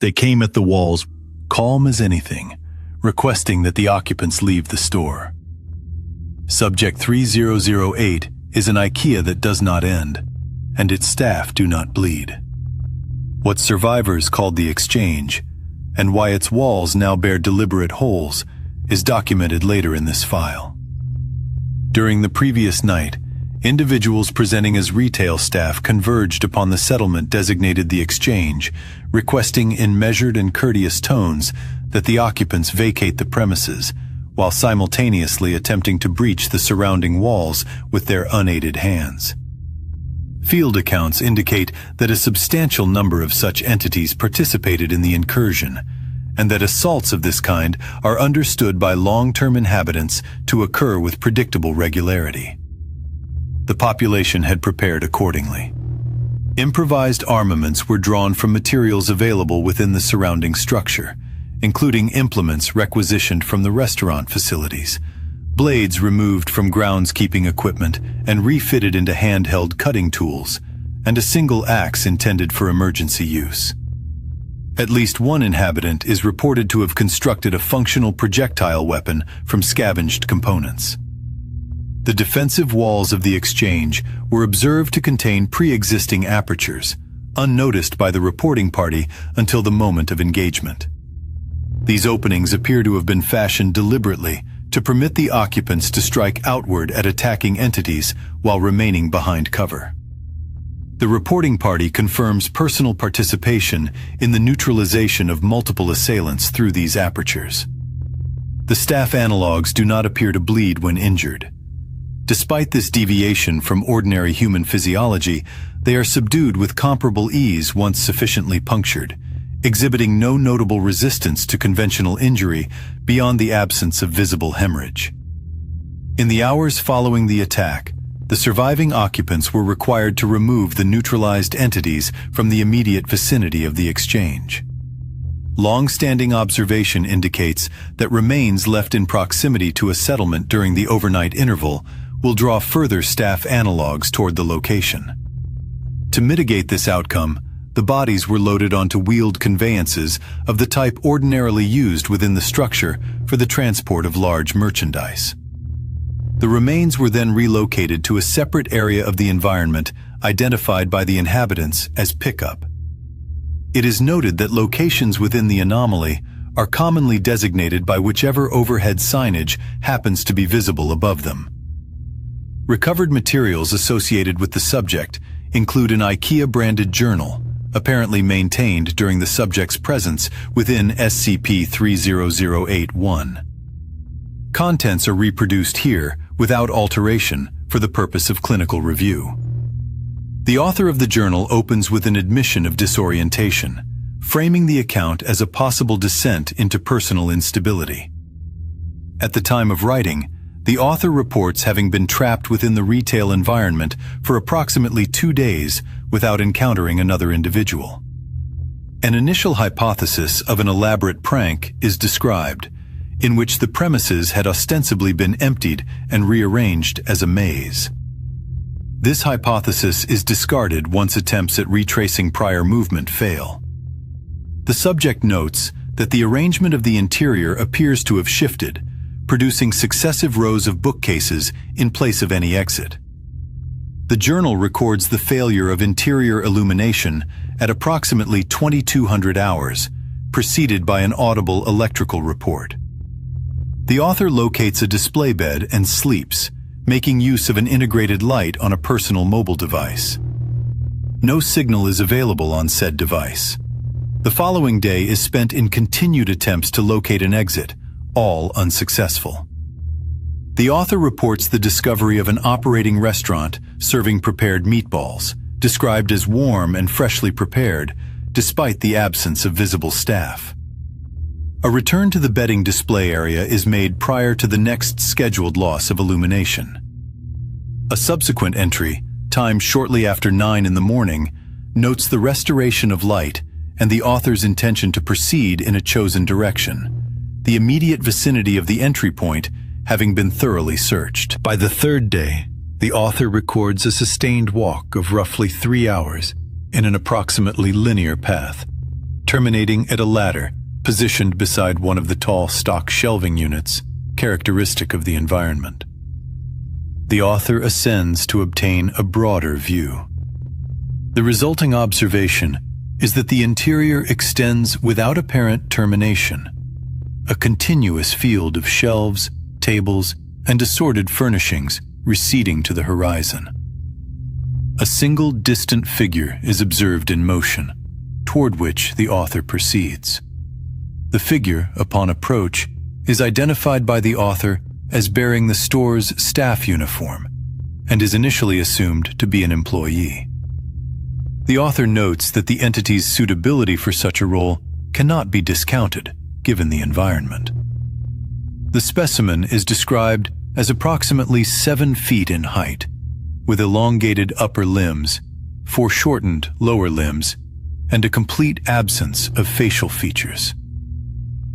They came at the walls, calm as anything, requesting that the occupants leave the store. Subject 3008 is an IKEA that does not end, and its staff do not bleed. What survivors called the exchange, and why its walls now bear deliberate holes, is documented later in this file. During the previous night, individuals presenting as retail staff converged upon the settlement designated the exchange, requesting in measured and courteous tones that the occupants vacate the premises, while simultaneously attempting to breach the surrounding walls with their unaided hands. Field accounts indicate that a substantial number of such entities participated in the incursion, and that assaults of this kind are understood by long-term inhabitants to occur with predictable regularity. The population had prepared accordingly. Improvised armaments were drawn from materials available within the surrounding structure, including implements requisitioned from the restaurant facilities, blades removed from groundskeeping equipment and refitted into handheld cutting tools, and a single axe intended for emergency use. At least one inhabitant is reported to have constructed a functional projectile weapon from scavenged components. The defensive walls of the exchange were observed to contain pre-existing apertures, unnoticed by the reporting party until the moment of engagement. These openings appear to have been fashioned deliberately to permit the occupants to strike outward at attacking entities while remaining behind cover. The reporting party confirms personal participation in the neutralization of multiple assailants through these apertures. The staff analogs do not appear to bleed when injured. Despite this deviation from ordinary human physiology, they are subdued with comparable ease once sufficiently punctured, exhibiting no notable resistance to conventional injury beyond the absence of visible hemorrhage. In the hours following the attack, the surviving occupants were required to remove the neutralized entities from the immediate vicinity of the exchange. Long-standing observation indicates that remains left in proximity to a settlement during the overnight interval will draw further staff analogs toward the location. To mitigate this outcome, the bodies were loaded onto wheeled conveyances of the type ordinarily used within the structure for the transport of large merchandise. The remains were then relocated to a separate area of the environment identified by the inhabitants as pickup. It is noted that locations within the anomaly are commonly designated by whichever overhead signage happens to be visible above them. Recovered materials associated with the subject include an IKEA-branded journal, apparently maintained during the subject's presence within SCP-3008-1. Contents are reproduced here without alteration for the purpose of clinical review. The author of the journal opens with an admission of disorientation, framing the account as a possible descent into personal instability. At the time of writing, the author reports having been trapped within the retail environment for approximately 2 days without encountering another individual. An initial hypothesis of an elaborate prank is described, in which the premises had ostensibly been emptied and rearranged as a maze. This hypothesis is discarded once attempts at retracing prior movement fail. The subject notes that the arrangement of the interior appears to have shifted, producing successive rows of bookcases in place of any exit. The journal records the failure of interior illumination at approximately 2200 hours, preceded by an audible electrical report. The author locates a display bed and sleeps, making use of an integrated light on a personal mobile device. No signal is available on said device. The following day is spent in continued attempts to locate an exit, all unsuccessful. The author reports the discovery of an operating restaurant serving prepared meatballs, described as warm and freshly prepared, despite the absence of visible staff. A return to the bedding display area is made prior to the next scheduled loss of illumination. A subsequent entry, timed shortly after 9 in the morning, notes the restoration of light and the author's intention to proceed in a chosen direction, the immediate vicinity of the entry point having been thoroughly searched. By the third day, the author records a sustained walk of roughly 3 hours in an approximately linear path, terminating at a ladder positioned beside one of the tall stock shelving units, characteristic of the environment. The author ascends to obtain a broader view. The resulting observation is that the interior extends without apparent termination, a continuous field of shelves, tables, and assorted furnishings receding to the horizon. A single distant figure is observed in motion, toward which the author proceeds. The figure, upon approach, is identified by the author as bearing the store's staff uniform and is initially assumed to be an employee. The author notes that the entity's suitability for such a role cannot be discounted, given the environment. The specimen is described as approximately 7 feet in height, with elongated upper limbs, foreshortened lower limbs, and a complete absence of facial features.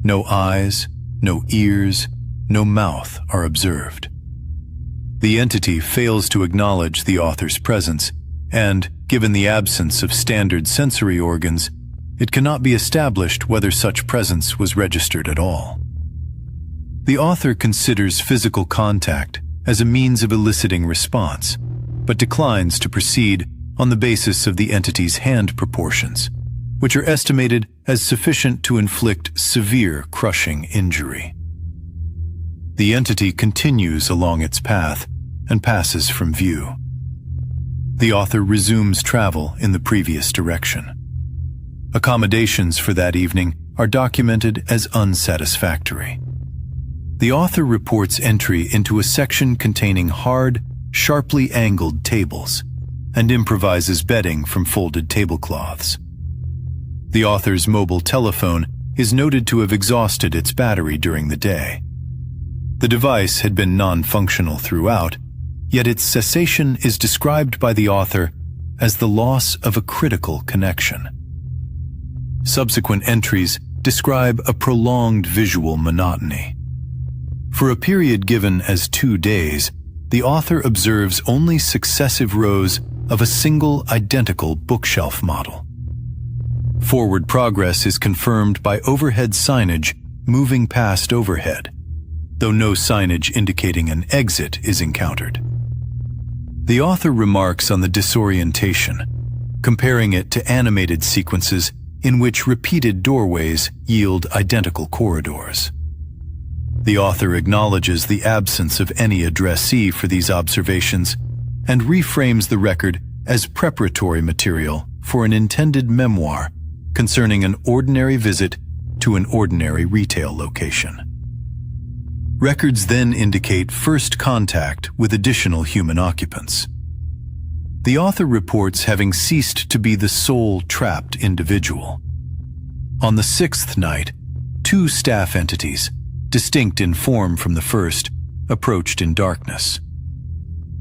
No eyes, no ears, no mouth are observed. The entity fails to acknowledge the author's presence, and, given the absence of standard sensory organs, it cannot be established whether such presence was registered at all. The author considers physical contact as a means of eliciting response, but declines to proceed on the basis of the entity's hand proportions, which are estimated as sufficient to inflict severe crushing injury. The entity continues along its path and passes from view. The author resumes travel in the previous direction. Accommodations for that evening are documented as unsatisfactory. The author reports entry into a section containing hard, sharply angled tables and improvises bedding from folded tablecloths. The author's mobile telephone is noted to have exhausted its battery during the day. The device had been non-functional throughout, yet its cessation is described by the author as the loss of a critical connection. Subsequent entries describe a prolonged visual monotony. For a period given as 2 days, the author observes only successive rows of a single identical bookshelf model. Forward progress is confirmed by overhead signage moving past overhead, though no signage indicating an exit is encountered. The author remarks on the disorientation, comparing it to animated sequences in which repeated doorways yield identical corridors. The author acknowledges the absence of any addressee for these observations and reframes the record as preparatory material for an intended memoir concerning an ordinary visit to an ordinary retail location. Records then indicate first contact with additional human occupants. The author reports having ceased to be the sole trapped individual. On the 6th night, 2 staff entities, distinct in form from the first, approached in darkness.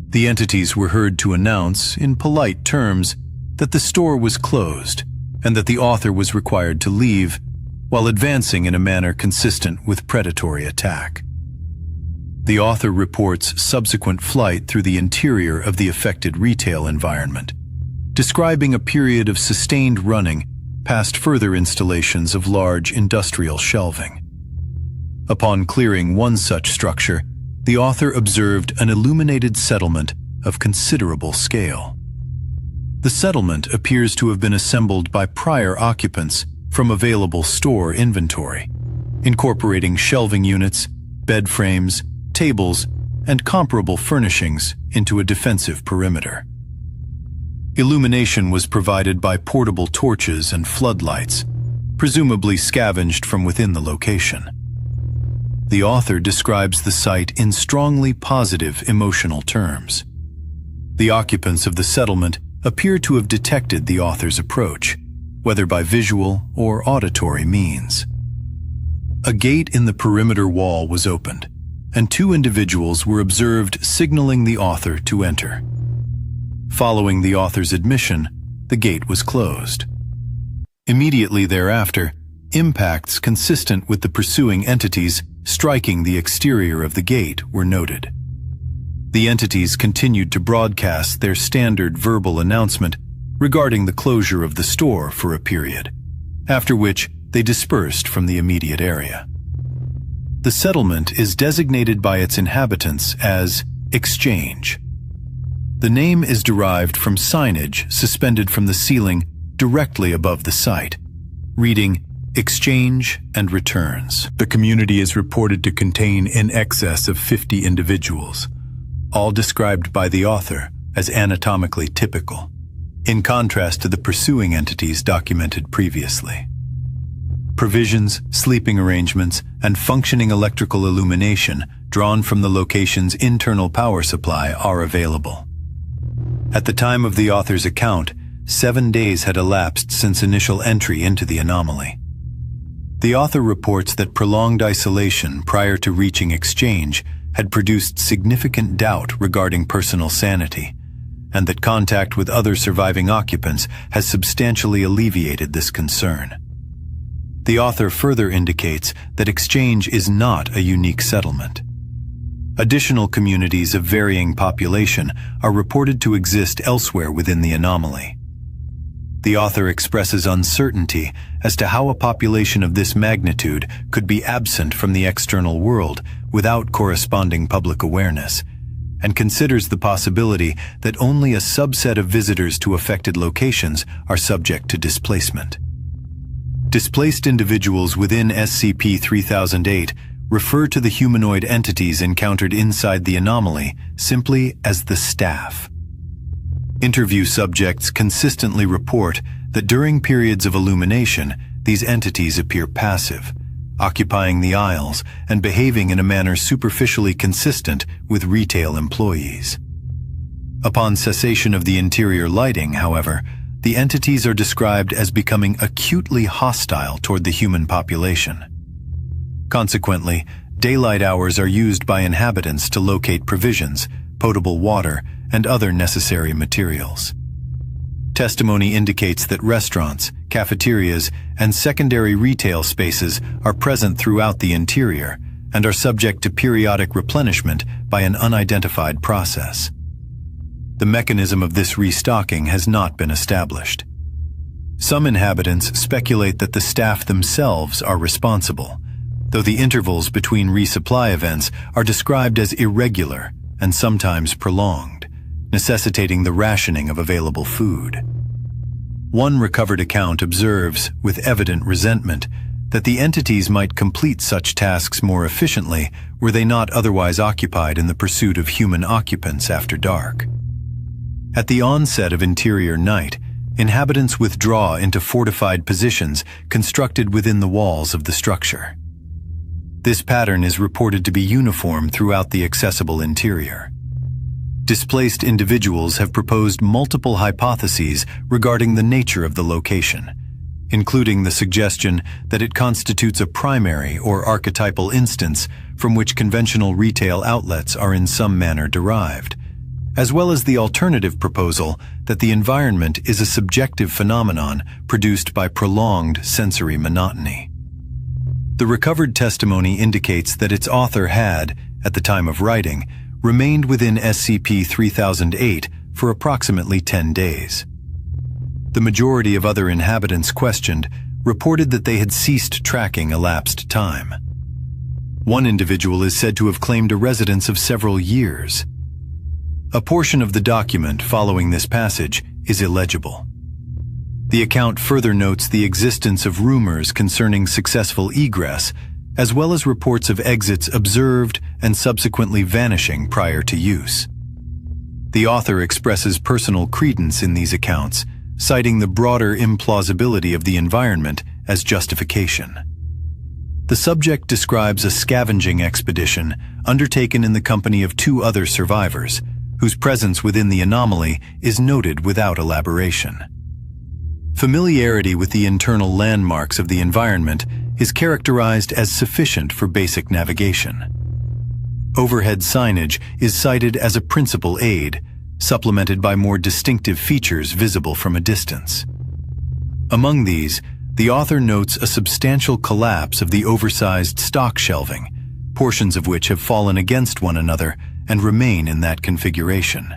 The entities were heard to announce, in polite terms, that the store was closed and that the author was required to leave, while advancing in a manner consistent with predatory attack. The author reports subsequent flight through the interior of the affected retail environment, describing a period of sustained running past further installations of large industrial shelving. Upon clearing one such structure, the author observed an illuminated settlement of considerable scale. The settlement appears to have been assembled by prior occupants from available store inventory, incorporating shelving units, bed frames, tables, and comparable furnishings into a defensive perimeter. Illumination was provided by portable torches and floodlights, presumably scavenged from within the location. The author describes the site in strongly positive emotional terms. The occupants of the settlement appear to have detected the author's approach, whether by visual or auditory means. A gate in the perimeter wall was opened, and 2 individuals were observed signaling the author to enter. Following the author's admission, the gate was closed. Immediately thereafter, impacts consistent with the pursuing entities striking the exterior of the gate were noted. The entities continued to broadcast their standard verbal announcement regarding the closure of the store for a period, after which they dispersed from the immediate area. The settlement is designated by its inhabitants as Exchange. The name is derived from signage suspended from the ceiling directly above the site, reading Exchange and Returns. The community is reported to contain in excess of 50 individuals, all described by the author as anatomically typical, in contrast to the pursuing entities documented previously. Provisions, sleeping arrangements, and functioning electrical illumination drawn from the location's internal power supply are available. At the time of the author's account, 7 days had elapsed since initial entry into the anomaly. The author reports that prolonged isolation prior to reaching Exchange had produced significant doubt regarding personal sanity, and that contact with other surviving occupants has substantially alleviated this concern. The author further indicates that Exchange is not a unique settlement. Additional communities of varying population are reported to exist elsewhere within the anomaly. The author expresses uncertainty as to how a population of this magnitude could be absent from the external world without corresponding public awareness, and considers the possibility that only a subset of visitors to affected locations are subject to displacement. Displaced individuals within SCP-3008 refer to the humanoid entities encountered inside the anomaly simply as the staff. Interview subjects consistently report that during periods of illumination, these entities appear passive, occupying the aisles and behaving in a manner superficially consistent with retail employees. Upon cessation of the interior lighting, however, the entities are described as becoming acutely hostile toward the human population. Consequently, daylight hours are used by inhabitants to locate provisions, potable water, and other necessary materials. Testimony indicates that restaurants, cafeterias, and secondary retail spaces are present throughout the interior and are subject to periodic replenishment by an unidentified process. The mechanism of this restocking has not been established. Some inhabitants speculate that the staff themselves are responsible, though the intervals between resupply events are described as irregular and sometimes prolonged, necessitating the rationing of available food. One recovered account observes, with evident resentment, that the entities might complete such tasks more efficiently were they not otherwise occupied in the pursuit of human occupants after dark. At the onset of interior night, inhabitants withdraw into fortified positions constructed within the walls of the structure. This pattern is reported to be uniform throughout the accessible interior. Displaced individuals have proposed multiple hypotheses regarding the nature of the location, including the suggestion that it constitutes a primary or archetypal instance from which conventional retail outlets are in some manner derived, as well as the alternative proposal that the environment is a subjective phenomenon produced by prolonged sensory monotony. The recovered testimony indicates that its author had, at the time of writing, remained within SCP-3008 for approximately 10 days. The majority of other inhabitants questioned reported that they had ceased tracking elapsed time. One individual is said to have claimed a residence of several years. A portion of the document following this passage is illegible. The account further notes the existence of rumors concerning successful egress, as well as reports of exits observed and subsequently vanishing prior to use. The author expresses personal credence in these accounts, citing the broader implausibility of the environment as justification. The subject describes a scavenging expedition undertaken in the company of 2 other survivors, whose presence within the anomaly is noted without elaboration. Familiarity with the internal landmarks of the environment is characterized as sufficient for basic navigation. Overhead signage is cited as a principal aid, supplemented by more distinctive features visible from a distance. Among these, the author notes a substantial collapse of the oversized stock shelving, portions of which have fallen against one another and remain in that configuration.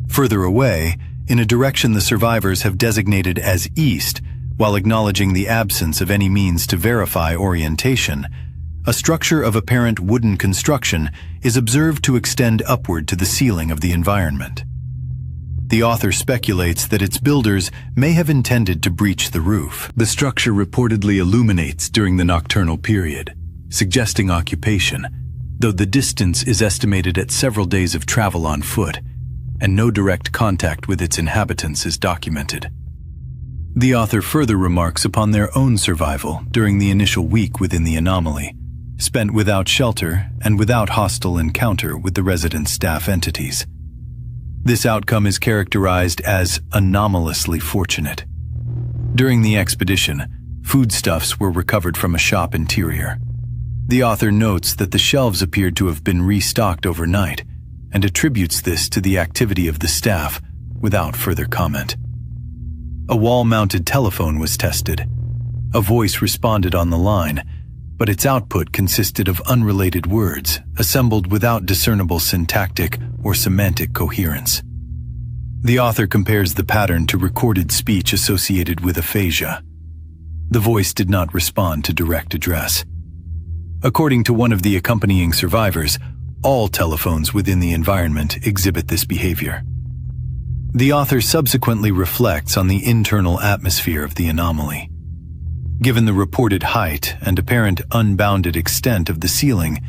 Further away, in a direction the survivors have designated as east, While acknowledging the absence of any means to verify orientation, a structure of apparent wooden construction is observed to extend upward to the ceiling of the environment. The author speculates that its builders may have intended to breach the roof. The structure reportedly illuminates during the nocturnal period, suggesting occupation, though the distance is estimated at several days of travel on foot, and no direct contact with its inhabitants is documented. The author further remarks upon their own survival during the initial week within the anomaly, spent without shelter and without hostile encounter with the resident staff entities. This outcome is characterized as anomalously fortunate. During the expedition, foodstuffs were recovered from a shop interior. The author notes that the shelves appeared to have been restocked overnight and attributes this to the activity of the staff without further comment. A wall-mounted telephone was tested. A voice responded on the line, but its output consisted of unrelated words, assembled without discernible syntactic or semantic coherence. The author compares the pattern to recorded speech associated with aphasia. The voice did not respond to direct address. According to one of the accompanying survivors, all telephones within the environment exhibit this behavior. The author subsequently reflects on the internal atmosphere of the anomaly. Given the reported height and apparent unbounded extent of the ceiling,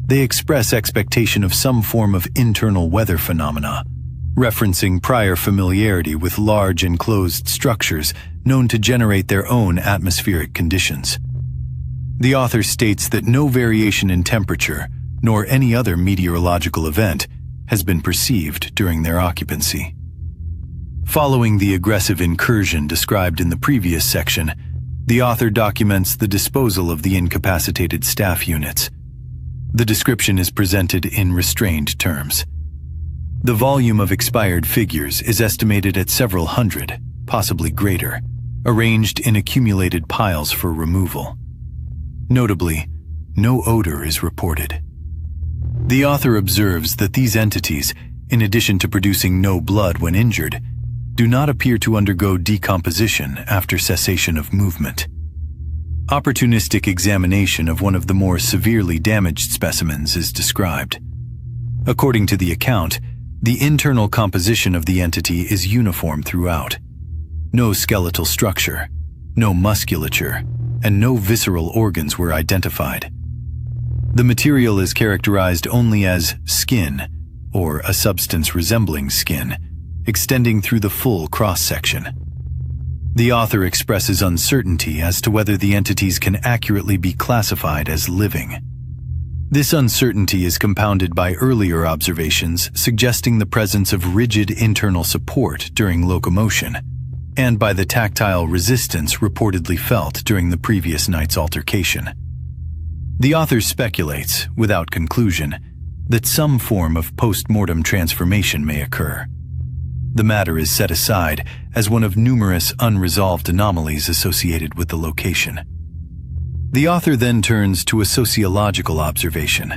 they express expectation of some form of internal weather phenomena, referencing prior familiarity with large enclosed structures known to generate their own atmospheric conditions. The author states that no variation in temperature, nor any other meteorological event, has been perceived during their occupancy. Following the aggressive incursion described in the previous section, the author documents the disposal of the incapacitated staff units. The description is presented in restrained terms. The volume of expired figures is estimated at several hundred, possibly greater, arranged in accumulated piles for removal. Notably, no odor is reported. The author observes that these entities, in addition to producing no blood when injured, do not appear to undergo decomposition after cessation of movement. Opportunistic examination of one of the more severely damaged specimens is described. According to the account, the internal composition of the entity is uniform throughout. No skeletal structure, no musculature, and no visceral organs were identified. The material is characterized only as skin, or a substance resembling skin, extending through the full cross-section. The author expresses uncertainty as to whether the entities can accurately be classified as living. This uncertainty is compounded by earlier observations suggesting the presence of rigid internal support during locomotion, and by the tactile resistance reportedly felt during the previous night's altercation. The author speculates, without conclusion, that some form of post-mortem transformation may occur. The matter is set aside as one of numerous unresolved anomalies associated with the location. The author then turns to a sociological observation.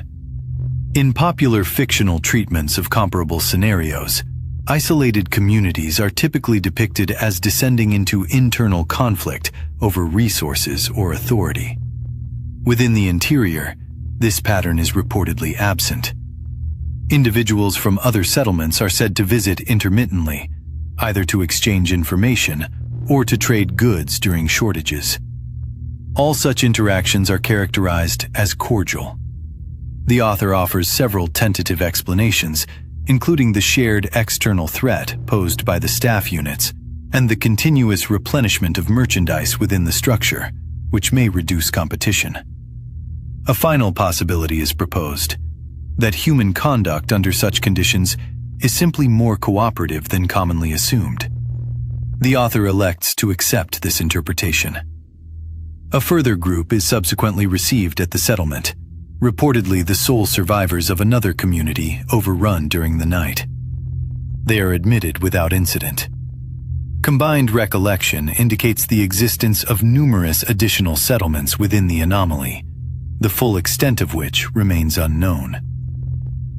In popular fictional treatments of comparable scenarios, isolated communities are typically depicted as descending into internal conflict over resources or authority. Within the interior, this pattern is reportedly absent. Individuals from other settlements are said to visit intermittently, either to exchange information or to trade goods during shortages. All such interactions are characterized as cordial. The author offers several tentative explanations, including the shared external threat posed by the staff units and the continuous replenishment of merchandise within the structure, which may reduce competition. A final possibility is proposed: that human conduct under such conditions is simply more cooperative than commonly assumed. The author elects to accept this interpretation. A further group is subsequently received at the settlement, reportedly the sole survivors of another community overrun during the night. They are admitted without incident. Combined recollection indicates the existence of numerous additional settlements within the anomaly, the full extent of which remains unknown.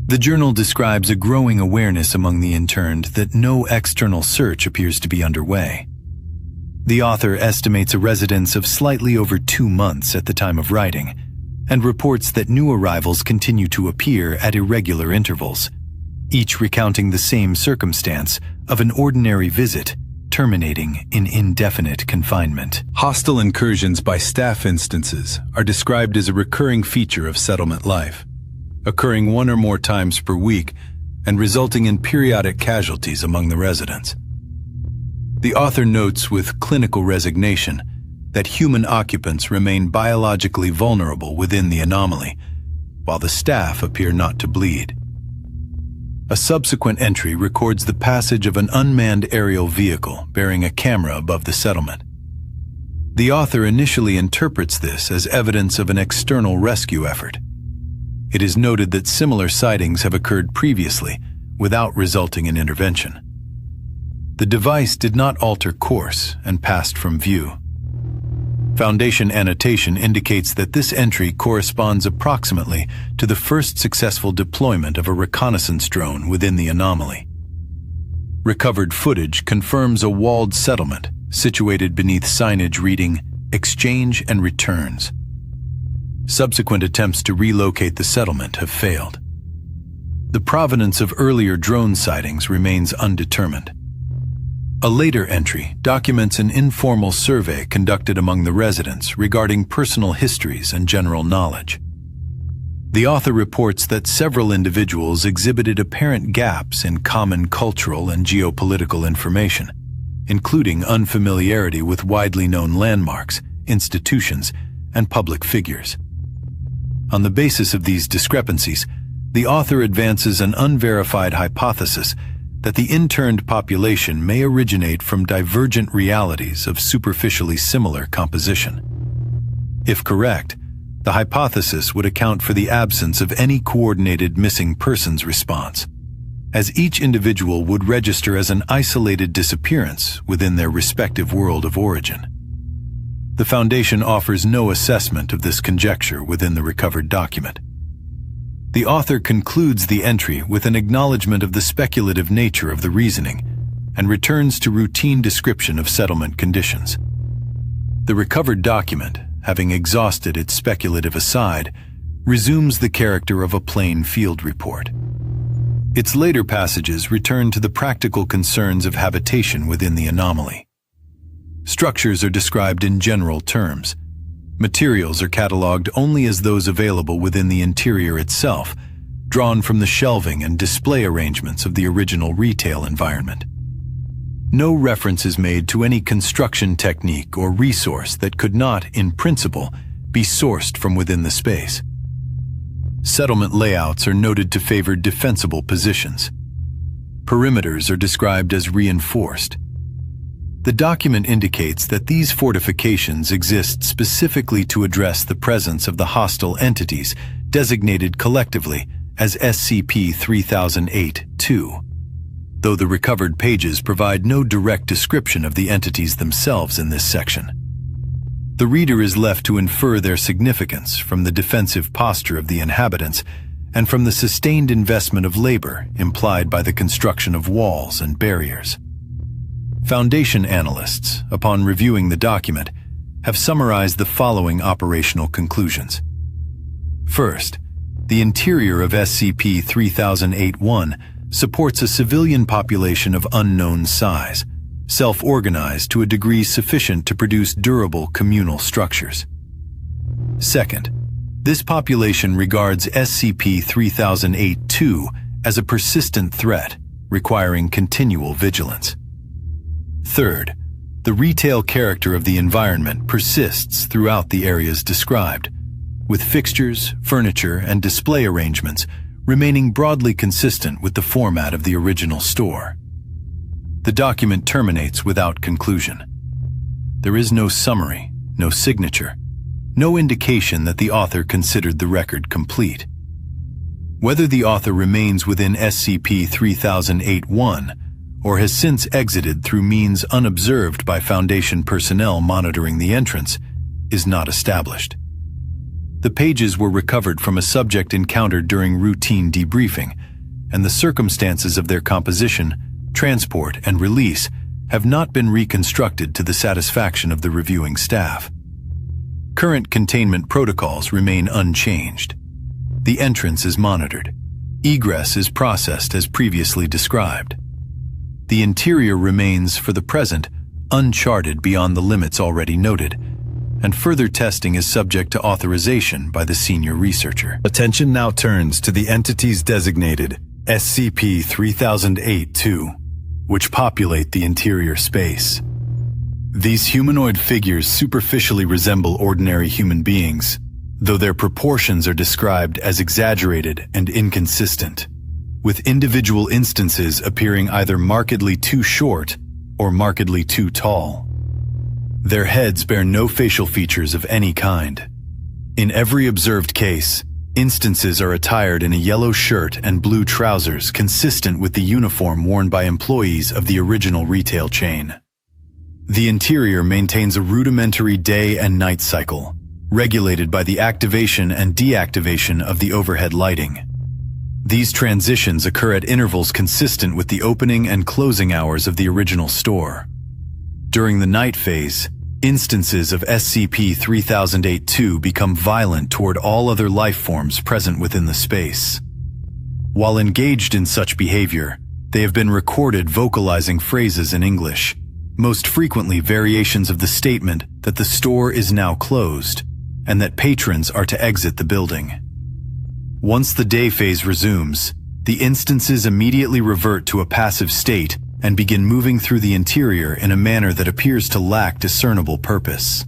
The journal describes a growing awareness among the interned that no external search appears to be underway. The author estimates a residence of slightly over 2 months at the time of writing, and reports that new arrivals continue to appear at irregular intervals, each recounting the same circumstance of an ordinary visit terminating in indefinite confinement. Hostile incursions by staff instances are described as a recurring feature of settlement life, occurring 1 or more times per week and resulting in periodic casualties among the residents. The author notes with clinical resignation that human occupants remain biologically vulnerable within the anomaly, while the staff appear not to bleed. A subsequent entry records the passage of an unmanned aerial vehicle bearing a camera above the settlement. The author initially interprets this as evidence of an external rescue effort. It is noted that similar sightings have occurred previously without resulting in intervention. The device did not alter course and passed from view. Foundation annotation indicates that this entry corresponds approximately to the first successful deployment of a reconnaissance drone within the anomaly. Recovered footage confirms a walled settlement situated beneath signage reading "Exchange and Returns." Subsequent attempts to relocate the settlement have failed. The provenance of earlier drone sightings remains undetermined. A later entry documents an informal survey conducted among the residents regarding personal histories and general knowledge. The author reports that several individuals exhibited apparent gaps in common cultural and geopolitical information, including unfamiliarity with widely known landmarks, institutions, and public figures. On the basis of these discrepancies, the author advances an unverified hypothesis that the interned population may originate from divergent realities of superficially similar composition. If correct, the hypothesis would account for the absence of any coordinated missing persons response, as each individual would register as an isolated disappearance within their respective world of origin. The Foundation offers no assessment of this conjecture within the recovered document. The author concludes the entry with an acknowledgement of the speculative nature of the reasoning and returns to routine description of settlement conditions. The recovered document, having exhausted its speculative aside, resumes the character of a plain field report. Its later passages return to the practical concerns of habitation within the anomaly. Structures are described in general terms. Materials are catalogued only as those available within the interior itself, drawn from the shelving and display arrangements of the original retail environment. No reference is made to any construction technique or resource that could not, in principle, be sourced from within the space. Settlement layouts are noted to favor defensible positions. Perimeters are described as reinforced. The document indicates that these fortifications exist specifically to address the presence of the hostile entities designated collectively as SCP-3008-2, though the recovered pages provide no direct description of the entities themselves in this section. The reader is left to infer their significance from the defensive posture of the inhabitants and from the sustained investment of labor implied by the construction of walls and barriers. Foundation analysts, upon reviewing the document, have summarized the following operational conclusions. First, the interior of SCP-3008-1 supports a civilian population of unknown size, self-organized to a degree sufficient to produce durable communal structures. Second, this population regards SCP-3008-2 as a persistent threat, requiring continual vigilance. Third, the retail character of the environment persists throughout the areas described, with fixtures, furniture, and display arrangements remaining broadly consistent with the format of the original store. The document terminates without conclusion. There is no summary, no signature, no indication that the author considered the record complete. Whether the author remains within SCP-3008-1 or has since exited through means unobserved by Foundation personnel monitoring the entrance, is not established. The pages were recovered from a subject encountered during routine debriefing, and the circumstances of their composition, transport, and release have not been reconstructed to the satisfaction of the reviewing staff. Current containment protocols remain unchanged. The entrance is monitored. Egress is processed as previously described. The interior remains, for the present, uncharted beyond the limits already noted, and further testing is subject to authorization by the senior researcher. Attention now turns to the entities designated SCP-3008-2, which populate the interior space. These humanoid figures superficially resemble ordinary human beings, though their proportions are described as exaggerated and inconsistent, with individual instances appearing either markedly too short or markedly too tall. Their heads bear no facial features of any kind. In every observed case, instances are attired in a yellow shirt and blue trousers consistent with the uniform worn by employees of the original retail chain. The interior maintains a rudimentary day and night cycle, regulated by the activation and deactivation of the overhead lighting. These transitions occur at intervals consistent with the opening and closing hours of the original store. During the night phase, instances of SCP-3008-2 become violent toward all other life forms present within the space. While engaged in such behavior, they have been recorded vocalizing phrases in English, most frequently variations of the statement that the store is now closed and that patrons are to exit the building. Once the day phase resumes, the instances immediately revert to a passive state and begin moving through the interior in a manner that appears to lack discernible purpose.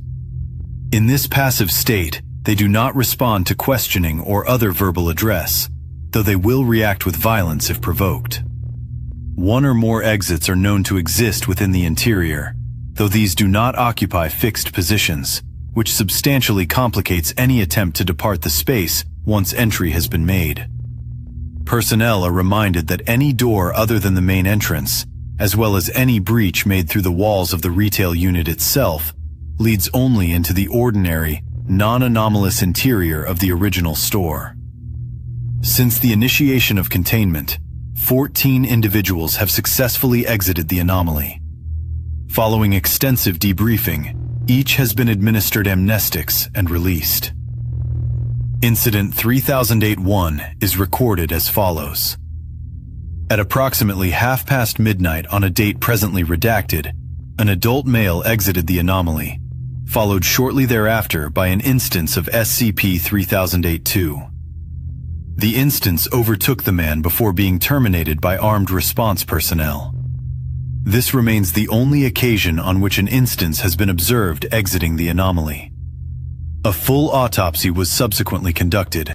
In this passive state, they do not respond to questioning or other verbal address, though they will react with violence if provoked. One or more exits are known to exist within the interior, though these do not occupy fixed positions, which substantially complicates any attempt to depart the space once entry has been made. Personnel are reminded that any door other than the main entrance, as well as any breach made through the walls of the retail unit itself, leads only into the ordinary, non-anomalous interior of the original store. Since the initiation of containment, 14 individuals have successfully exited the anomaly. Following extensive debriefing, each has been administered amnestics and released. Incident 3008-1 is recorded as follows. At approximately midnight on a date presently redacted, an adult male exited the anomaly, followed shortly thereafter by an instance of SCP-3008-2. The instance overtook the man before being terminated by armed response personnel. This remains the only occasion on which an instance has been observed exiting the anomaly. A full autopsy was subsequently conducted,